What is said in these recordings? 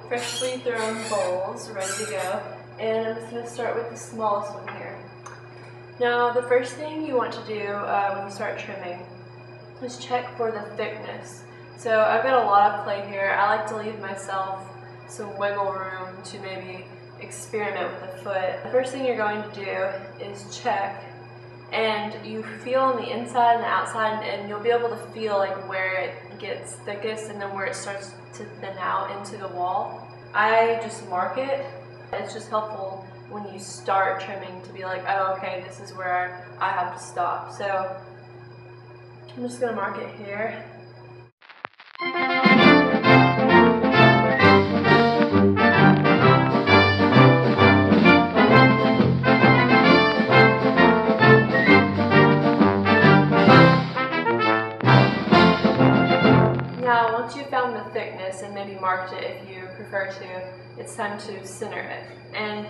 freshly thrown bowls ready to go, and I'm just going to start with the smallest one here. Now, the first thing you want to do when you start trimming is check for the thickness. So I've got a lot of clay here. I like to leave myself some wiggle room to maybe experiment with the foot. The first thing you're going to do is check, and you feel on the inside and the outside, and you'll be able to feel like where it gets thickest and then where it starts to thin out into the wall. I just mark it. It's just helpful when you start trimming to be like, oh, okay, this is where I have to stop. So I'm just going to mark it here. Now, once you've found the thickness and maybe marked it if you prefer to, it's time to center it. And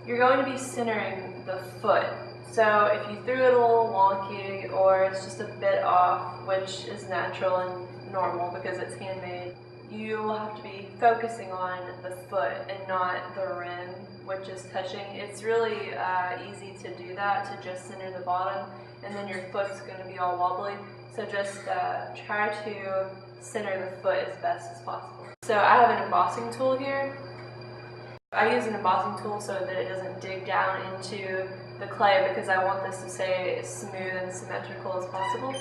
you're going to be centering the foot. So if you threw it a little wonky or it's just a bit off, which is natural and normal because it's handmade, you will have to be focusing on the foot and not the rim, which is touching. It's really easy to do that, to just center the bottom, and then your foot's going to be all wobbly. So just try to center the foot as best as possible. So I have an embossing tool here. I use an embossing tool so that it doesn't dig down into the clay because I want this to stay as smooth and symmetrical as possible.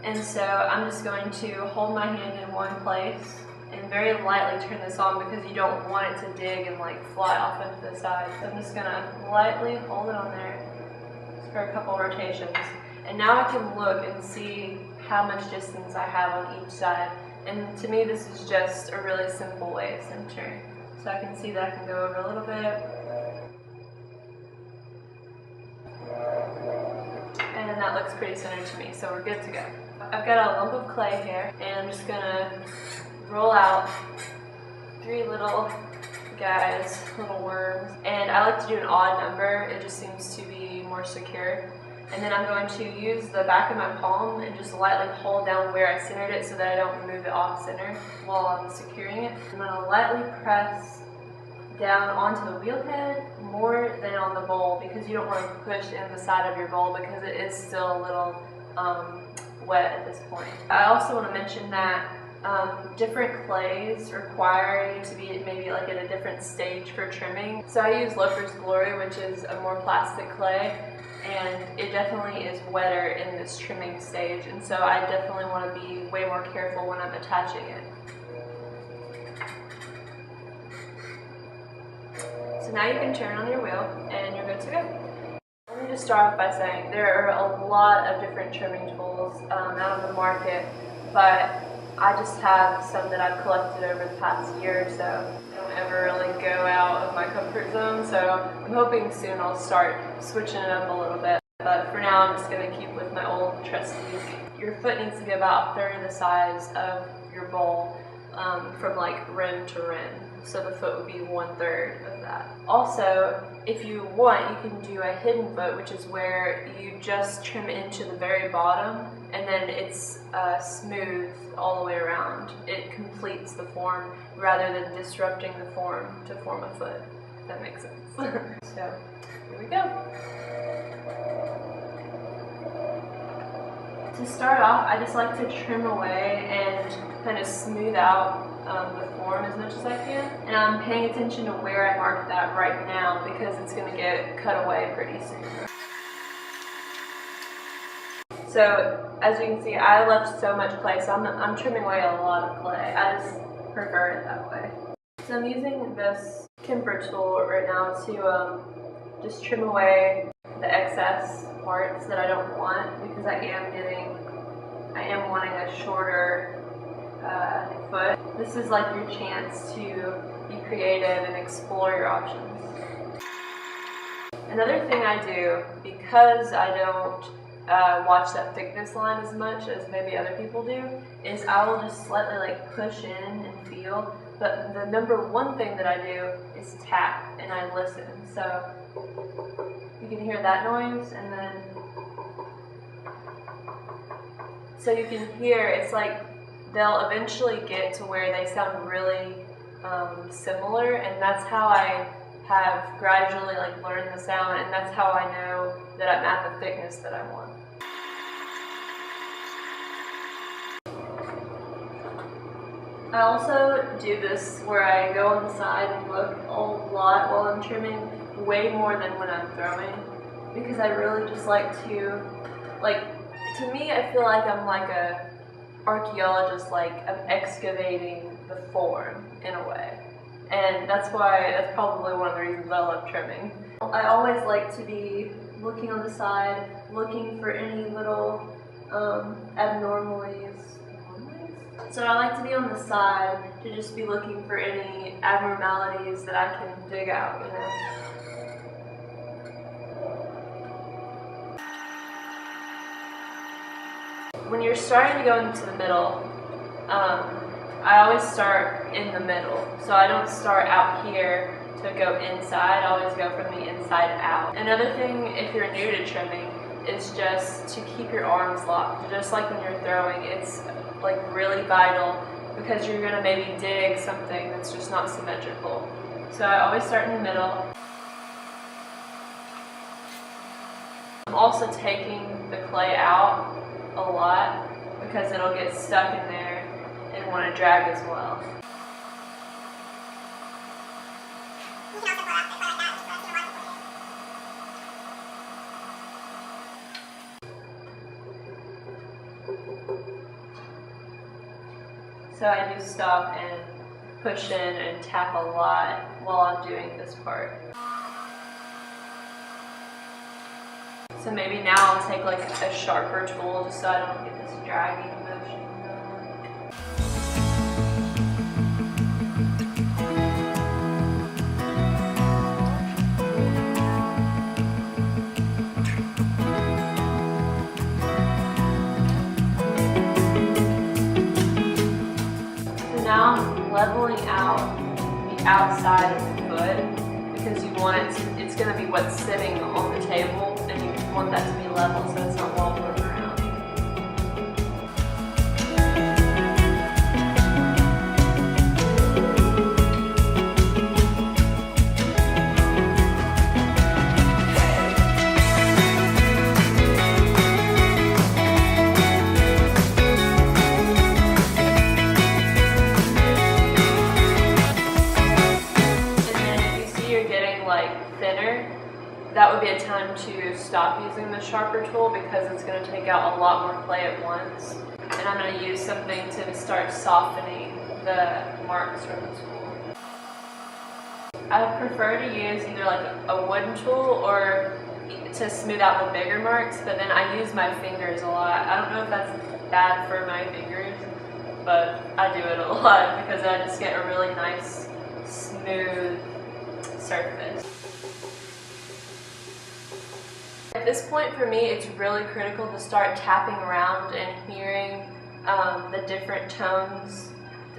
And so I'm just going to hold my hand in one place and very lightly turn this on because you don't want it to dig and like fly off into the side. So I'm just going to lightly hold it on there just for a couple rotations. And now I can look and see how much distance I have on each side. And to me, this is just a really simple way of centering. So I can see that I can go over a little bit. And that looks pretty centered to me, so we're good to go. I've got a lump of clay here, and I'm just gonna roll out 3 little guys, little worms. And I like to do an odd number, it just seems to be more secure. And then I'm going to use the back of my palm and just lightly hold down where I centered it so that I don't move it off center while I'm securing it. I'm going to lightly press down onto the wheel head more than on the bowl because you don't want to push in the side of your bowl because it is still a little wet at this point. I also want to mention that different clays require you to be maybe like at a different stage for trimming. So I use Loafer's Glory, which is a more plastic clay, and it definitely is wetter in this trimming stage, and so I definitely want to be way more careful when I'm attaching it. So now you can turn on your wheel and you're good to go. Let me just start off by saying there are a lot of different trimming tools out on the market, but I just have some that I've collected over the past year or so. I don't ever really go out of my comfort zone, so I'm hoping soon I'll start switching it up a little bit. But for now, I'm just going to keep with my old trusty. Your foot needs to be about a third of the size of your bowl from like rim to rim. So the foot would be 1/3 of that. Also, if you want, you can do a hidden foot, which is where you just trim into the very bottom and then it's smooth all the way around. It completes the form rather than disrupting the form to form a foot, if that makes sense. So, here we go. To start off, I just like to trim away and kind of smooth out the form as much as I can. And I'm paying attention to where I mark that right now because it's going to get cut away pretty soon. So as you can see, I left so much clay, so I'm trimming away a lot of clay. I just prefer it that way. So I'm using this Kemper tool right now to just trim away the excess parts that I don't want because I am wanting a shorter foot. This is like your chance to be creative and explore your options. Another thing I do, because I don't watch that thickness line as much as maybe other people do, is I will just slightly like push in and feel. But the number one thing that I do is tap and I listen. So you can hear that noise, and then so you can hear it's like they'll eventually get to where they sound really similar, and that's how I have gradually learned the sound, and that's how I know that I'm at the thickness that I want. I also do this where I go on the side and look a lot while I'm trimming, way more than when I'm throwing, because I really just like to me I feel like I'm like a archaeologist, I'm excavating the form in a way. And that's probably one of the reasons I love trimming. I always like to be looking on the side, looking for any little abnormalities. So I like to be on the side to just be looking for any abnormalities that I can dig out, you know. When you're starting to go into the middle, I always start in the middle. So I don't start out here to go inside, I always go from the inside out. Another thing, if you're new to trimming, is just to keep your arms locked. Just like when you're throwing, it's really vital, because you're gonna maybe dig something that's just not symmetrical. So I always start in the middle. I'm also taking the clay out a lot, because it'll get stuck in there and want to drag as well. So I do stop and push in and tap a lot while I'm doing this part. So maybe now I'll take a sharper tool just so I don't get this dragging motion. So now I'm leveling out the outside of the foot, because you want it to, it's going to be what's sitting on the table, and you want that to be level so it's not wobbling around. Thinner, that would be a time to stop using the sharper tool, because it's going to take out a lot more clay at once. And I'm going to use something to start softening the marks from the tool. I prefer to use either a wooden tool or to smooth out the bigger marks, but then I use my fingers a lot. I don't know if that's bad for my fingers, but I do it a lot because I just get a really nice, smooth surface. At this point for me, it's really critical to start tapping around and hearing the different tones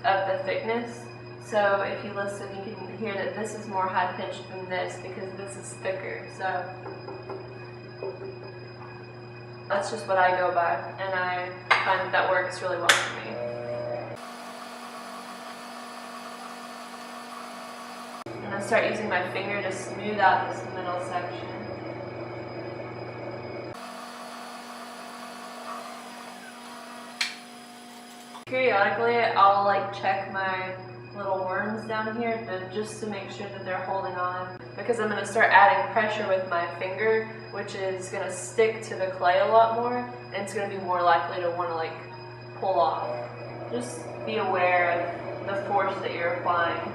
of the thickness. So if you listen, you can hear that this is more high-pitched than this because this is thicker. So that's just what I go by, and I find that works really well for me. And I start using my finger to smooth out this middle section. Periodically, I'll check my little worms down here just to make sure that they're holding on, because I'm going to start adding pressure with my finger, which is going to stick to the clay a lot more, and it's going to be more likely to want to pull off. Just be aware of the force that you're applying.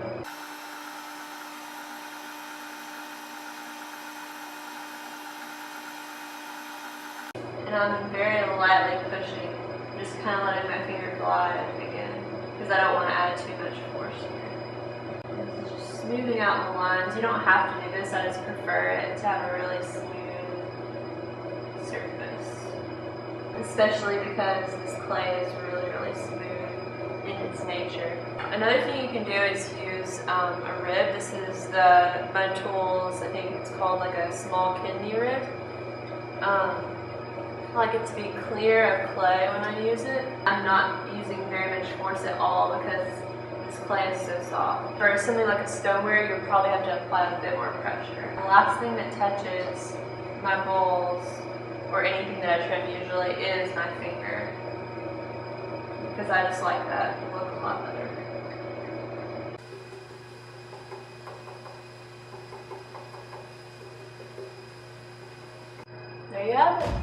And I'm very lightly pushing, just kind of letting my finger glide again, because I don't want to add too much force here. Just smoothing out the lines. You don't have to do this, I just prefer it to have a really smooth surface. Especially because this clay is really, really smooth in its nature. Another thing you can do is use a rib. This is the MudTools, I think it's called a small kidney rib. I like it to be clear of clay when I use it. I'm not using very much force at all because this clay is so soft. For something like a stoneware, you would probably have to apply a bit more pressure. The last thing that touches my bowls or anything that I trim usually is my finger, because I just like that look a lot better. There you have it.